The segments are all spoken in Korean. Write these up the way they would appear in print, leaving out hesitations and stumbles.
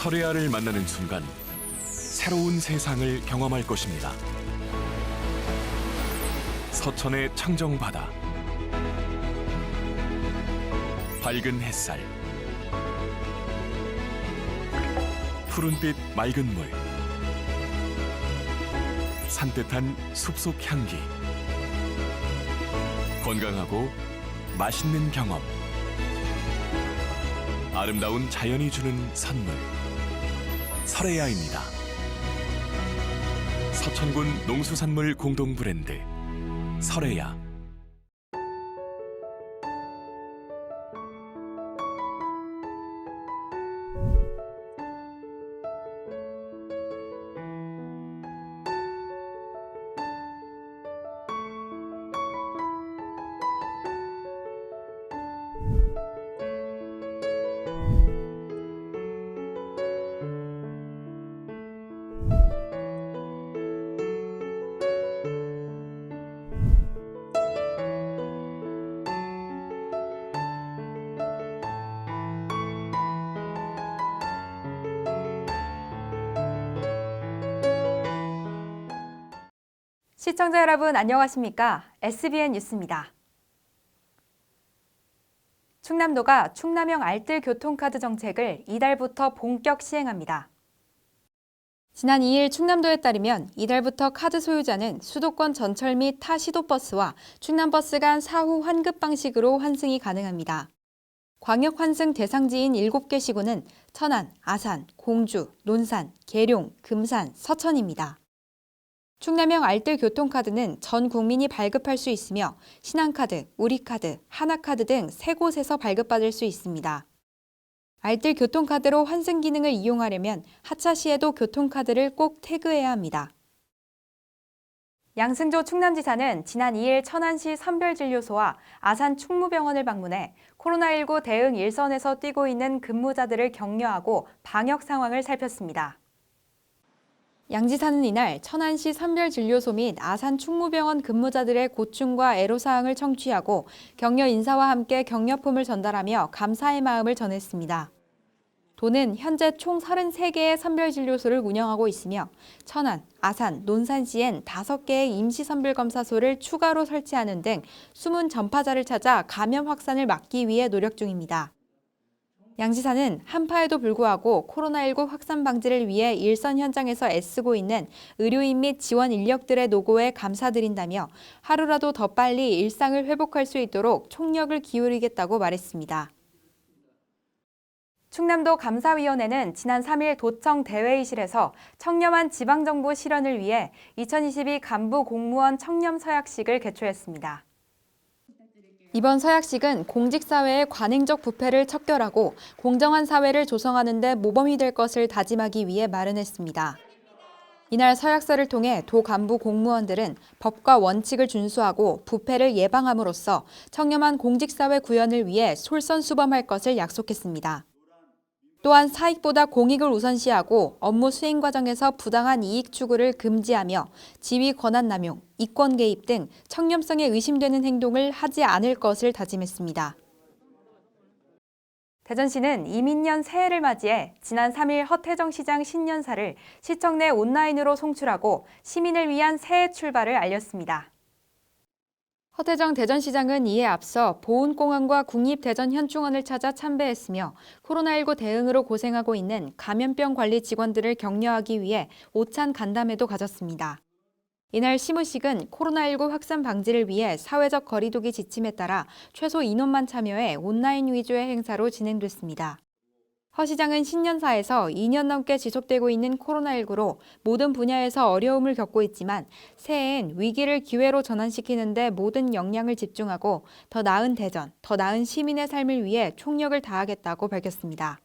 설레아를 만나는 순간 새로운 세상을 경험할 것입니다. 서천의 청정바다, 밝은 햇살, 푸른빛 맑은 물, 산뜻한 숲속 향기, 건강하고 맛있는 경험, 아름다운 자연이 주는 선물, 설레아입니다. 서천군 농수산물 공동 브랜드 설레아. 시청자 여러분 안녕하십니까? SBN 뉴스입니다. 충남도가 충남형 알뜰 교통카드 정책을 이달부터 본격 시행합니다. 지난 2일 충남도에 따르면 이달부터 카드 소유자는 수도권 전철 및 타 시도버스와 충남버스 간 사후 환급 방식으로 환승이 가능합니다. 광역 환승 대상지인 7개 시군은 천안, 아산, 공주, 논산, 계룡, 금산, 서천입니다. 충남형 알뜰 교통카드는 전 국민이 발급할 수 있으며 신한카드, 우리카드, 하나카드 등 3곳에서 발급받을 수 있습니다. 알뜰 교통카드로 환승 기능을 이용하려면 하차 시에도 교통카드를 꼭 태그해야 합니다. 양승조 충남지사는 지난 2일 천안시 선별진료소와 아산 충무병원을 방문해 코로나19 대응 일선에서 뛰고 있는 근무자들을 격려하고 방역 상황을 살폈습니다. 양 지사는 이날 천안시 선별진료소 및 아산 충무병원 근무자들의 고충과 애로사항을 청취하고 격려 인사와 함께 격려품을 전달하며 감사의 마음을 전했습니다. 도는 현재 총 33개의 선별진료소를 운영하고 있으며 천안, 아산, 논산시엔 5개의 임시선별검사소를 추가로 설치하는 등 숨은 전파자를 찾아 감염 확산을 막기 위해 노력 중입니다. 양 지사는 한파에도 불구하고 코로나19 확산 방지를 위해 일선 현장에서 애쓰고 있는 의료인 및 지원 인력들의 노고에 감사드린다며 하루라도 더 빨리 일상을 회복할 수 있도록 총력을 기울이겠다고 말했습니다. 충남도 감사위원회는 지난 3일 도청 대회의실에서 청렴한 지방정부 실현을 위해 2022 간부 공무원 청렴 서약식을 개최했습니다. 이번 서약식은 공직사회의 관행적 부패를 척결하고 공정한 사회를 조성하는 데 모범이 될 것을 다짐하기 위해 마련했습니다. 이날 서약서를 통해 도 간부 공무원들은 법과 원칙을 준수하고 부패를 예방함으로써 청렴한 공직사회 구현을 위해 솔선수범할 것을 약속했습니다. 또한 사익보다 공익을 우선시하고 업무 수행 과정에서 부당한 이익 추구를 금지하며 지위 권한 남용, 이권 개입 등 청렴성에 의심되는 행동을 하지 않을 것을 다짐했습니다. 대전시는 이민년 새해를 맞이해 지난 3일 허태정 시장 신년사를 시청 내 온라인으로 송출하고 시민을 위한 새해 출발을 알렸습니다. 허태정 대전시장은 이에 앞서 보훈공원과 국립대전현충원을 찾아 참배했으며 코로나19 대응으로 고생하고 있는 감염병 관리 직원들을 격려하기 위해 오찬 간담회도 가졌습니다. 이날 시무식은 코로나19 확산 방지를 위해 사회적 거리두기 지침에 따라 최소 인원만 참여해 온라인 위주의 행사로 진행됐습니다. 허 시장은 신년사에서 2년 넘게 지속되고 있는 코로나19로 모든 분야에서 어려움을 겪고 있지만 새해엔 위기를 기회로 전환시키는 데 모든 역량을 집중하고 더 나은 대전, 더 나은 시민의 삶을 위해 총력을 다하겠다고 밝혔습니다.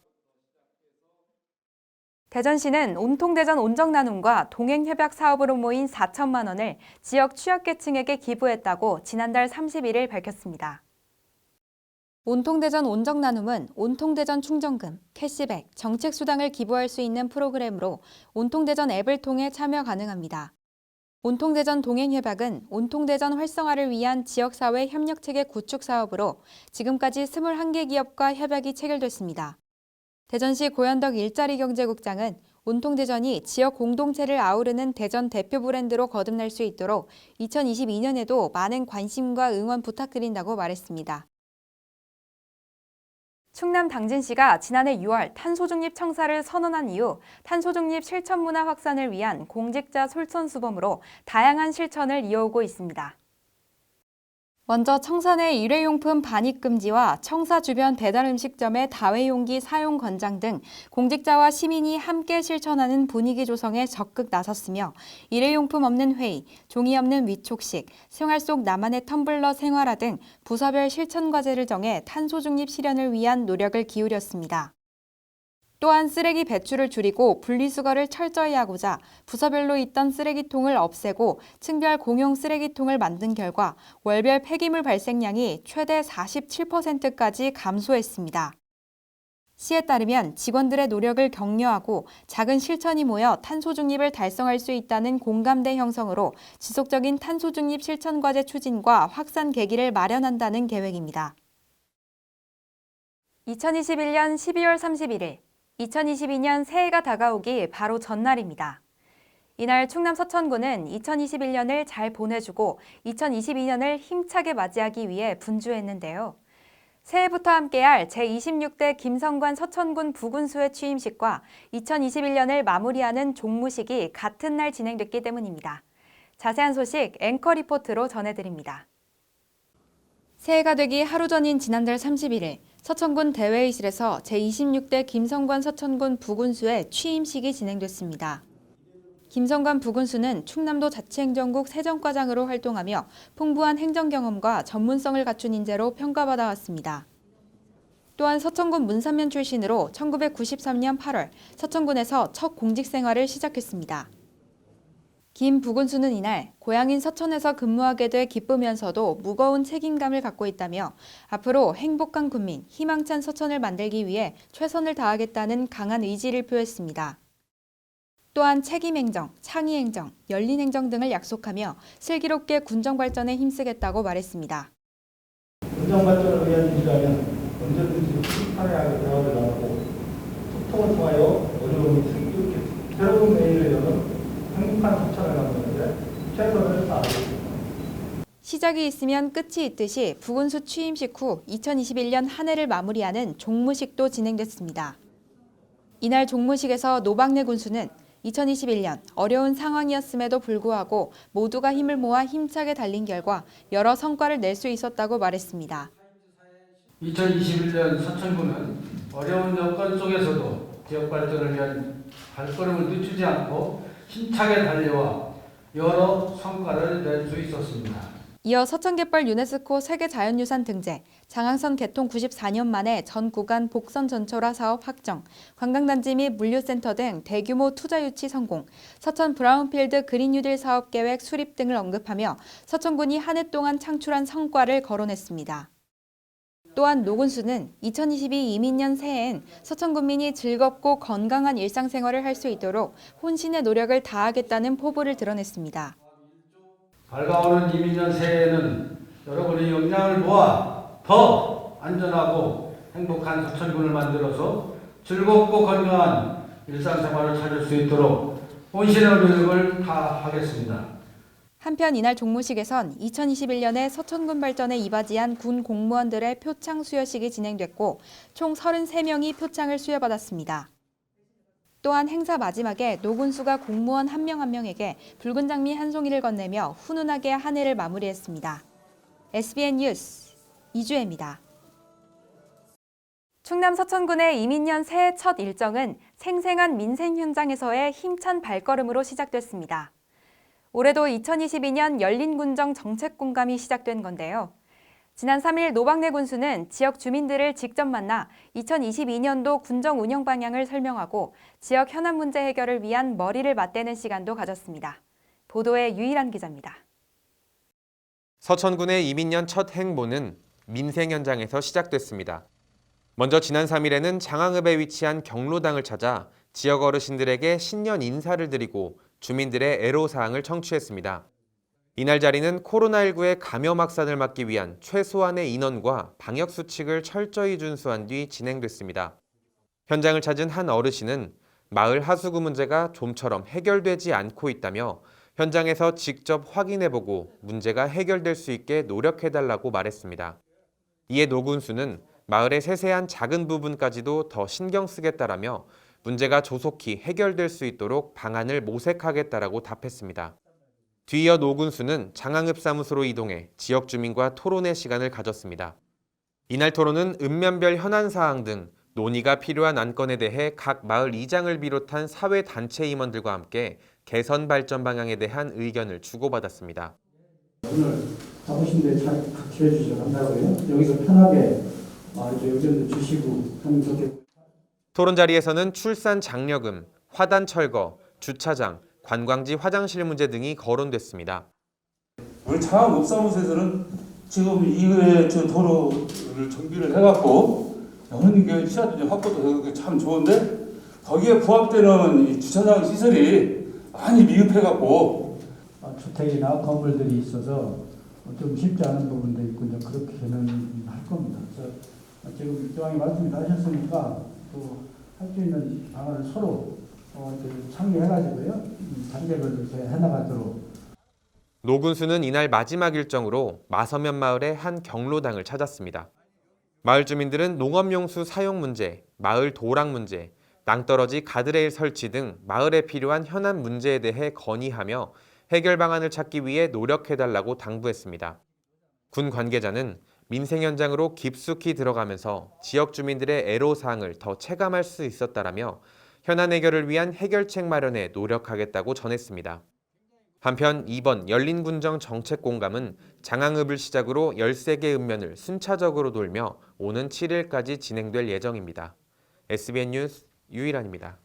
대전시는 온통대전 온정나눔과 동행협약 사업으로 모인 4천만 원을 지역 취약계층에게 기부했다고 지난달 31일 밝혔습니다. 온통대전 온정나눔은 온통대전 충전금, 캐시백, 정책수당을 기부할 수 있는 프로그램으로 온통대전 앱을 통해 참여 가능합니다. 온통대전 동행협약은 온통대전 활성화를 위한 지역사회 협력체계 구축 사업으로 지금까지 21개 기업과 협약이 체결됐습니다. 대전시 고현덕 일자리경제국장은 온통 대전이 지역 공동체를 아우르는 대전 대표 브랜드로 거듭날 수 있도록 2022년에도 많은 관심과 응원 부탁드린다고 말했습니다. 충남 당진시가 지난해 6월 탄소중립 청사를 선언한 이후 탄소중립 실천문화 확산을 위한 공직자 솔선수범으로 다양한 실천을 이어오고 있습니다. 먼저 청사 내 일회용품 반입 금지와 청사 주변 배달 음식점의 다회용기 사용 권장 등 공직자와 시민이 함께 실천하는 분위기 조성에 적극 나섰으며 일회용품 없는 회의, 종이 없는 위촉식, 생활 속 나만의 텀블러 생활화 등 부서별 실천 과제를 정해 탄소 중립 실현을 위한 노력을 기울였습니다. 또한 쓰레기 배출을 줄이고 분리수거를 철저히 하고자 부서별로 있던 쓰레기통을 없애고 층별 공용 쓰레기통을 만든 결과 월별 폐기물 발생량이 최대 47%까지 감소했습니다. 시에 따르면 직원들의 노력을 격려하고 작은 실천이 모여 탄소 중립을 달성할 수 있다는 공감대 형성으로 지속적인 탄소 중립 실천 과제 추진과 확산 계기를 마련한다는 계획입니다. 2021년 12월 31일 2022년 새해가 다가오기 바로 전날입니다. 이날 충남 서천군은 2021년을 잘 보내주고 2022년을 힘차게 맞이하기 위해 분주했는데요. 새해부터 함께할 제26대 김성관 서천군 부군수의 취임식과 2021년을 마무리하는 종무식이 같은 날 진행됐기 때문입니다. 자세한 소식 앵커 리포트로 전해드립니다. 새해가 되기 하루 전인 지난달 31일 서천군 대회의실에서 제26대 김성관 서천군 부군수의 취임식이 진행됐습니다. 김성관 부군수는 충남도 자치행정국 세정과장으로 활동하며 풍부한 행정 경험과 전문성을 갖춘 인재로 평가받아 왔습니다. 또한 서천군 문산면 출신으로 1993년 8월 서천군에서 첫 공직 생활을 시작했습니다. 김 부군수는 이날 고향인 서천에서 근무하게 돼 기쁘면서도 무거운 책임감을 갖고 있다며 앞으로 행복한 군민, 희망찬 서천을 만들기 위해 최선을 다하겠다는 강한 의지를 표했습니다. 또한 책임행정, 창의행정, 열린행정 등을 약속하며 슬기롭게 군정 발전에 힘쓰겠다고 말했습니다. 군정 발전을 위한 일이라면 언제든지 수차례하게 대화를 나누고 소통을 통하여 어려움이 슬기롭게 새로운 내일을 여는 행복한 서천을 만드는데 최선을 다하겠습니다. 시작이 있으면 끝이 있듯이 부군수 취임식 후 2021년 한 해를 마무리하는 종무식도 진행됐습니다. 이날 종무식에서 노박래 군수는 2021년 어려운 상황이었음에도 불구하고 모두가 힘을 모아 힘차게 달린 결과 여러 성과를 낼 수 있었다고 말했습니다. 2021년 서천군은 어려운 여건 속에서도 지역 발전을 위한 발걸음을 늦추지 않고 힘차게 달려와 여러 성과를 낼 수 있었습니다. 이어 서천갯벌 유네스코 세계자연유산 등재, 장항선 개통 94년 만에 전 구간 복선 전철화 사업 확정, 관광단지 및 물류센터 등 대규모 투자 유치 성공, 서천 브라운필드 그린뉴딜 사업 계획 수립 등을 언급하며 서천군이 한 해 동안 창출한 성과를 거론했습니다. 또한 노 군수는 2022 이민년 새해엔 서천군민이 즐겁고 건강한 일상생활을 할 수 있도록 혼신의 노력을 다하겠다는 포부를 드러냈습니다. 밝아오는 이민년 새해에는 여러분의 역량을 모아 더 안전하고 행복한 서천군을 만들어서 즐겁고 건강한 일상생활을 찾을 수 있도록 혼신의 노력을 다하겠습니다. 한편 이날 종무식에선 2021년에 서천군 발전에 이바지한 군 공무원들의 표창 수여식이 진행됐고 총 33명이 표창을 수여받았습니다. 또한 행사 마지막에 노 군수가 공무원 한 명 한 명에게 붉은 장미 한 송이를 건네며 훈훈하게 한 해를 마무리했습니다. SBN 뉴스 이주혜입니다. 충남 서천군의 이민년 새해 첫 일정은 생생한 민생 현장에서의 힘찬 발걸음으로 시작됐습니다. 올해도 2022년 열린군정 정책공감이 시작된 건데요. 지난 3일 노박래 군수는 지역 주민들을 직접 만나 2022년도 군정 운영 방향을 설명하고 지역 현안 문제 해결을 위한 머리를 맞대는 시간도 가졌습니다. 보도에 유일한 기자입니다. 서천군의 이민년 첫 행보는 민생 현장에서 시작됐습니다. 먼저 지난 3일에는 장항읍에 위치한 경로당을 찾아 지역 어르신들에게 신년 인사를 드리고 주민들의 애로사항을 청취했습니다. 이날 자리는 코로나19의 감염 확산을 막기 위한 최소한의 인원과 방역수칙을 철저히 준수한 뒤 진행됐습니다. 현장을 찾은 한 어르신은 마을 하수구 문제가 좀처럼 해결되지 않고 있다며 현장에서 직접 확인해보고 문제가 해결될 수 있게 노력해달라고 말했습니다. 이에 노군수는 마을의 세세한 작은 부분까지도 더 신경 쓰겠다라며 문제가 조속히 해결될 수 있도록 방안을 모색하겠다라고 답했습니다. 뒤이어 노군수는 장항읍 사무소로 이동해 지역 주민과 토론의 시간을 가졌습니다. 이날 토론은 읍면별 현안 사항 등 논의가 필요한 안건에 대해 각 마을 이장을 비롯한 사회단체 임원들과 함께 개선 발전 방향에 대한 의견을 주고받았습니다. 오늘 가보신 데 잘 같이 해주셔서 감사하고요. 여기서 편하게 이렇게 의견도 주시고 하면 좋겠고. 토론 자리에서는 출산 장려금, 화단 철거, 주차장, 관광지 화장실 문제 등이 거론됐습니다. 우리 장항읍사무소에서는 지금 이거에 저 도로를 정비를 해갖고 현금 시야도 확보도 참 좋은데 거기에 부합되는 이 주차장 시설이 많이 미흡해갖고 주택이나 건물들이 있어서 좀 쉽지 않은 부분도 있고 이제 그렇게는 할 겁니다. 그래서 지금 이왕에 말씀 다 하셨으니까 또 할 수 있는 방안을 서로 창의해가지고요 단계별로 해나가도록. 노군수는 이날 마지막 일정으로 마서면 마을의 한 경로당을 찾았습니다. 마을 주민들은 농업용수 사용 문제, 마을 도랑 문제, 낭떠러지 가드레일 설치 등 마을에 필요한 현안 문제에 대해 건의하며 해결 방안을 찾기 위해 노력해달라고 당부했습니다. 군 관계자는 민생 현장으로 깊숙이 들어가면서 지역 주민들의 애로사항을 더 체감할 수 있었다라며 현안 해결을 위한 해결책 마련에 노력하겠다고 전했습니다. 한편 이번 열린군정 정책공감은 장항읍을 시작으로 13개 읍면을 순차적으로 돌며 오는 7일까지 진행될 예정입니다. SBN 뉴스 유일한입니다.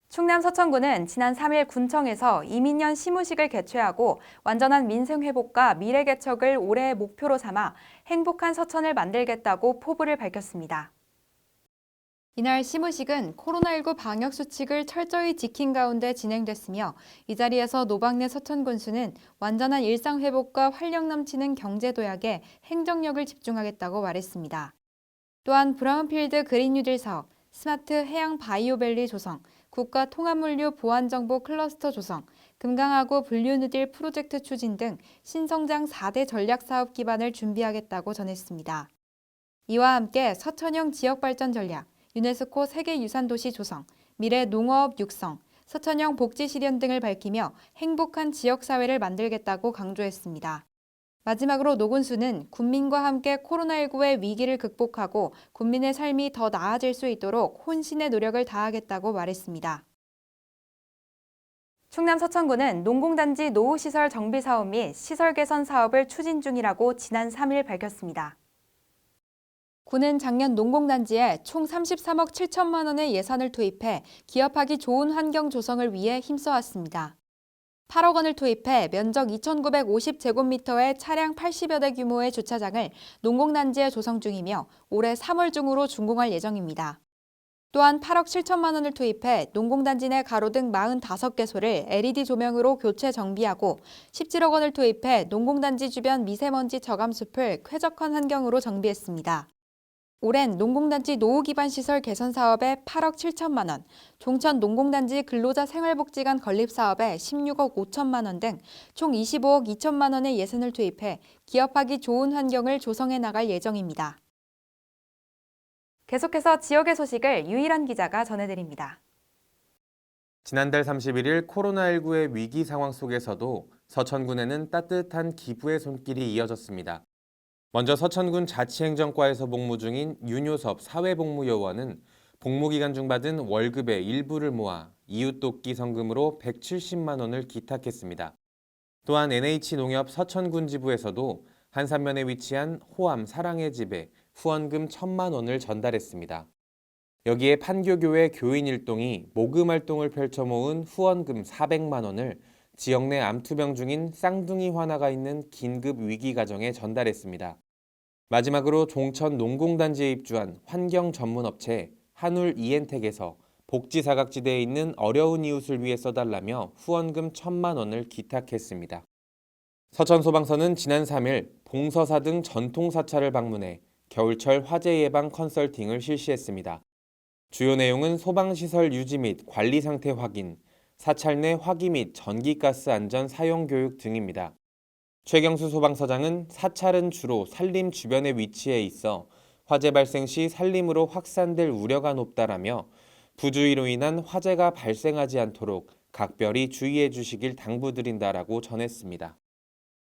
충남 서천군은 지난 3일 군청에서 이민년 시무식을 개최하고 완전한 민생 회복과 미래 개척을 올해의 목표로 삼아 행복한 서천을 만들겠다고 포부를 밝혔습니다. 이날 시무식은 코로나19 방역 수칙을 철저히 지킨 가운데 진행됐으며 이 자리에서 노박래 서천군수는 완전한 일상 회복과 활력 넘치는 경제 도약에 행정력을 집중하겠다고 말했습니다. 또한 브라운필드 그린 뉴딜 사업, 스마트 해양 바이오밸리 조성, 국가 통합물류 보안정보 클러스터 조성, 금강하구 분류누딜 프로젝트 추진 등 신성장 4대 전략사업 기반을 준비하겠다고 전했습니다. 이와 함께 서천형 지역발전 전략, 유네스코 세계유산도시 조성, 미래 농어업 육성, 서천형 복지 실현 등을 밝히며 행복한 지역사회를 만들겠다고 강조했습니다. 마지막으로 노군수는 군민과 함께 코로나19의 위기를 극복하고 국민의 삶이 더 나아질 수 있도록 혼신의 노력을 다하겠다고 말했습니다. 충남 서천군은 농공단지 노후시설 정비 사업 및 시설 개선 사업을 추진 중이라고 지난 3일 밝혔습니다. 군은 작년 농공단지에 총 33억 7천만 원의 예산을 투입해 기업하기 좋은 환경 조성을 위해 힘써왔습니다. 8억 원을 투입해 면적 2,950제곱미터의 차량 80여 대 규모의 주차장을 농공단지에 조성 중이며 올해 3월 중으로 준공할 예정입니다. 또한 8억 7천만 원을 투입해 농공단지 내 가로등 45개소를 LED 조명으로 교체 정비하고 17억 원을 투입해 농공단지 주변 미세먼지 저감 숲을 쾌적한 환경으로 정비했습니다. 올해는 농공단지 노후 기반 시설 개선 사업에 8억 7천만 원, 종천 농공단지 근로자 생활복지관 건립 사업에 16억 5천만 원 등 총 25억 2천만 원의 예산을 투입해 기업하기 좋은 환경을 조성해 나갈 예정입니다. 계속해서 지역의 소식을 유일한 기자가 전해드립니다. 지난달 31일 코로나19의 위기 상황 속에서도 서천군에는 따뜻한 기부의 손길이 이어졌습니다. 먼저 서천군 자치행정과에서 복무 중인 윤효섭 사회복무요원은 복무기간 중 받은 월급의 일부를 모아 이웃돕기 성금으로 170만 원을 기탁했습니다. 또한 NH농협 서천군 지부에서도 한산면에 위치한 호암 사랑의 집에 후원금 1,000만 원을 전달했습니다. 여기에 판교교회 교인 일동이 모금 활동을 펼쳐 모은 후원금 400만 원을 지역 내 암투병 중인 쌍둥이 화나가 있는 긴급 위기 가정에 전달했습니다. 마지막으로 종천 농공단지에 입주한 환경 전문 업체 한울 이엔텍에서 복지 사각지대에 있는 어려운 이웃을 위해 써달라며 후원금 1,000만 원을 기탁했습니다. 서천소방서는 지난 3일 봉서사 등 전통 사찰을 방문해 겨울철 화재 예방 컨설팅을 실시했습니다. 주요 내용은 소방시설 유지 및 관리 상태 확인, 사찰 내 화기 및 전기가스 안전 사용 교육 등입니다. 최경수 소방서장은 사찰은 주로 산림 주변에 위치해 있어 화재 발생 시 산림으로 확산될 우려가 높다라며 부주의로 인한 화재가 발생하지 않도록 각별히 주의해 주시길 당부드린다라고 전했습니다.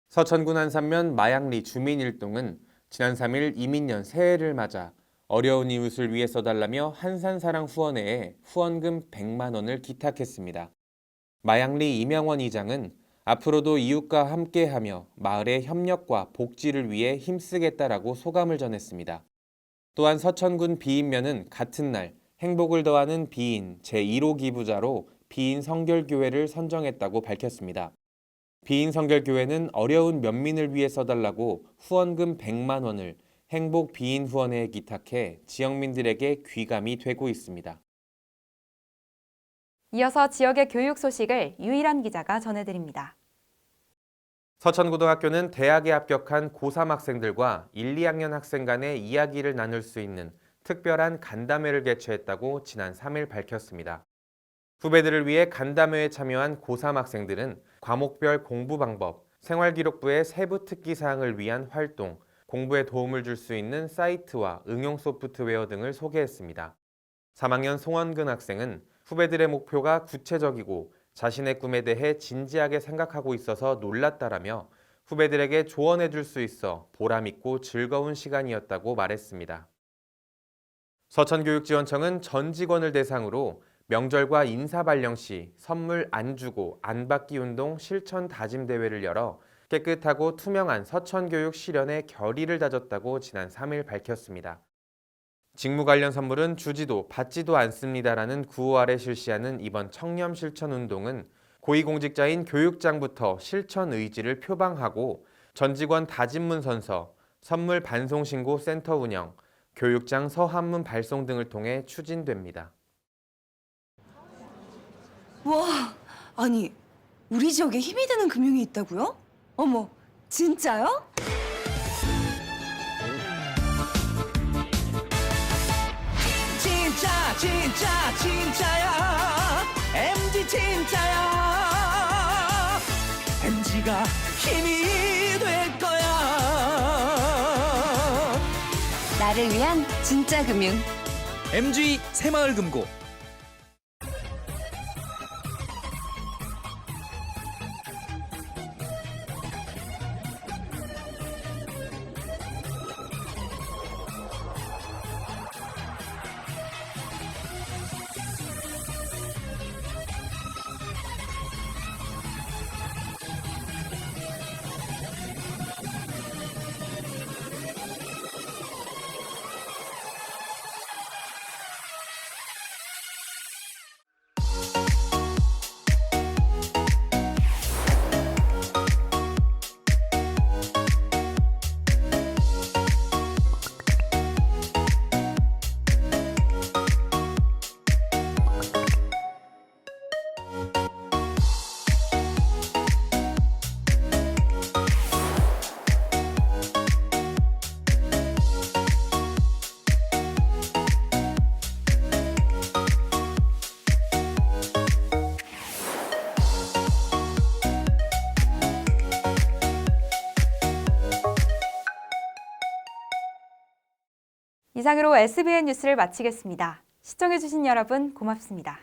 서천군 한산면 마양리 주민일동은 지난 3일 이민년 새해를 맞아 어려운 이웃을 위해 써달라며 한산사랑 후원회에 후원금 100만 원을 기탁했습니다. 마양리 이명원 이장은 앞으로도 이웃과 함께하며 마을의 협력과 복지를 위해 힘쓰겠다라고 소감을 전했습니다. 또한 서천군 비인면은 같은 날 행복을 더하는 비인 제1호 기부자로 비인 성결교회를 선정했다고 밝혔습니다. 비인 성결교회는 어려운 면민을 위해 써달라고 후원금 100만 원을 행복 비인 후원회에 기탁해 지역민들에게 귀감이 되고 있습니다. 이어서 지역의 교육 소식을 유일한 기자가 전해드립니다. 서천고등학교는 대학에 합격한 고3 학생들과 1, 2학년 학생 간의 이야기를 나눌 수 있는 특별한 간담회를 개최했다고 지난 3일 밝혔습니다. 후배들을 위해 간담회에 참여한 고3 학생들은 과목별 공부 방법, 생활기록부의 세부 특기 사항을 위한 활동, 공부에 도움을 줄 수 있는 사이트와 응용 소프트웨어 등을 소개했습니다. 3학년 송원근 학생은 후배들의 목표가 구체적이고 자신의 꿈에 대해 진지하게 생각하고 있어서 놀랐다라며 후배들에게 조언해 줄 수 있어 보람있고 즐거운 시간이었다고 말했습니다. 서천교육지원청은 전 직원을 대상으로 명절과 인사발령 시 선물 안 주고 안 받기 운동 실천 다짐 대회를 열어 깨끗하고 투명한 서천교육 실현의 결의를 다졌다고 지난 3일 밝혔습니다. 직무 관련 선물은 주지도 받지도 않습니다라는 구호 아래 실시하는 이번 청렴 실천 운동은 고위공직자인 교육장부터 실천 의지를 표방하고 전 직원 다짐문 선서, 선물 반송 신고 센터 운영, 교육장 서한문 발송 등을 통해 추진됩니다. 와, 아니 우리 지역에 힘이 되는 금융이 있다고요? 어머, 진짜요? 진짜야 MG 진짜야 MG가 힘이 될 거야 나를 위한 진짜 금융 MG 새마을금고. 이상으로 SBN 뉴스를 마치겠습니다. 시청해주신 여러분 고맙습니다.